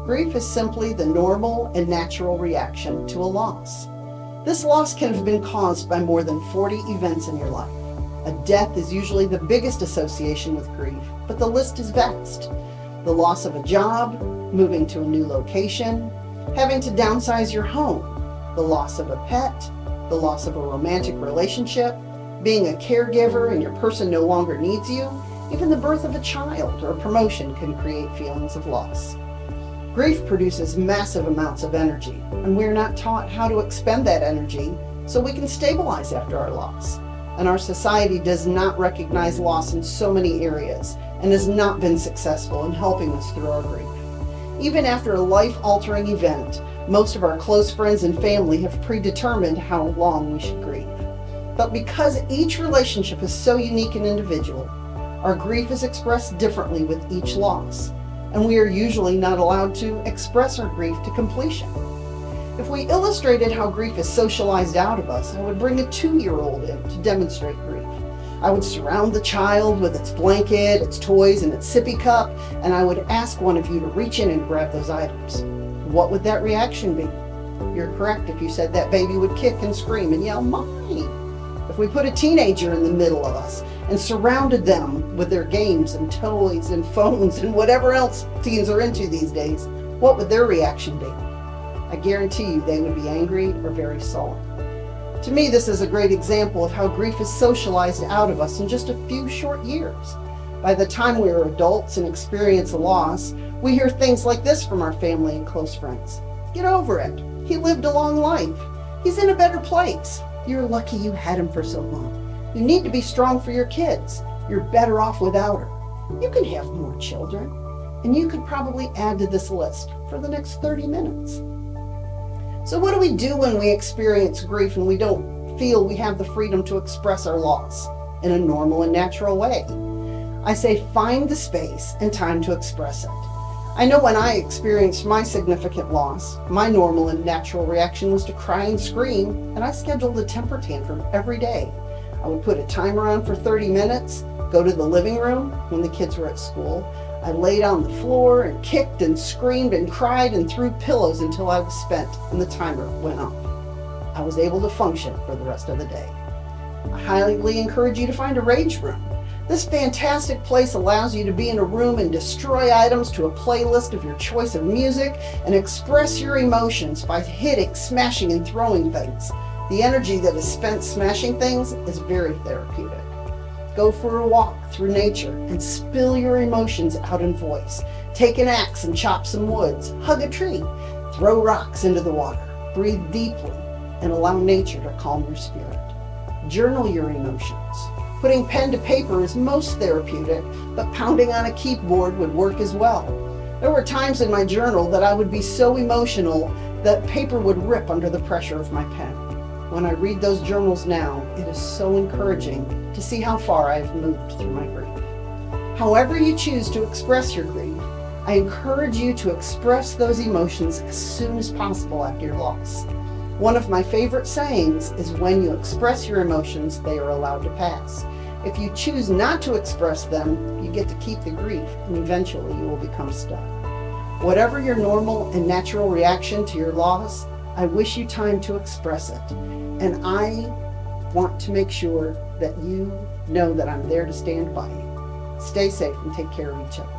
Grief is simply the normal and natural reaction to a loss. This loss can have been caused by more than 40 events in your life. A death is usually the biggest association with grief, but the list is vast. The loss of a job, moving to a new location, having to downsize your home, the loss of a pet, the loss of a romantic relationship, being a caregiver and your person no longer needs you, even the birth of a child or a promotion can create feelings of loss. Grief produces massive amounts of energy, and we're not taught how to expend that energy so we can stabilize after our loss. And our society does not recognize loss in so many areas and has not been successful in helping us through our grief. Even after a life-altering event, most of our close friends and family have predetermined how long we should grieve. But because each relationship is so unique and individual, our grief is expressed differently with each loss, and we are usually not allowed to express our grief to completion. If we illustrated how grief is socialized out of us, I would bring a 2-year-old in to demonstrate grief. I would surround the child with its blanket, its toys, and its sippy cup, and I would ask one of you to reach in and grab those items. What would that reaction be? You're correct if you said that baby would kick and scream and yell, "Mommy!" If we put a teenager in the middle of us and surrounded them with their games and toys and phones and whatever else teens are into these days, what would their reaction be? I guarantee you they would be angry or very sullen. To me, this is a great example of how grief is socialized out of us in just a few short years. By the time we are adults and experience a loss, we hear things like this from our family and close friends. "Get over it. He lived a long life. He's in a better place. You're lucky you had him for so long. You need to be strong for your kids. You're better off without her. You can have more children." And you could probably add to this list for the next 30 minutes. So what do we do when we experience grief and we don't feel we have the freedom to express our loss in a normal and natural way? I say find the space and time to express it. I know when I experienced my significant loss, my normal and natural reaction was to cry and scream, and I scheduled a temper tantrum every day. I would put a timer on for 30 minutes, go to the living room when the kids were at school. I laid on the floor and kicked and screamed and cried and threw pillows until I was spent and the timer went off. I was able to function for the rest of the day. I highly encourage you to find a rage room. This fantastic place allows you to be in a room and destroy items to a playlist of your choice of music and express your emotions by hitting, smashing, and throwing things. The energy that is spent smashing things is very therapeutic. Go for a walk through nature and spill your emotions out in voice. Take an axe and chop some woods. Hug a tree. Throw rocks into the water. Breathe deeply and allow nature to calm your spirit. Journal your emotions. Putting pen to paper is most therapeutic, but pounding on a keyboard would work as well. There were times in my journal that I would be so emotional that paper would rip under the pressure of my pen. When I read those journals now, it is so encouraging to see how far I have moved through my grief. However you choose to express your grief, I encourage you to express those emotions as soon as possible after your loss. One of my favorite sayings is when you express your emotions, they are allowed to pass. If you choose not to express them, you get to keep the grief, and eventually you will become stuck. Whatever your normal and natural reaction to your loss, I wish you time to express it. And I want to make sure that you know that I'm there to stand by you. Stay safe and take care of each other.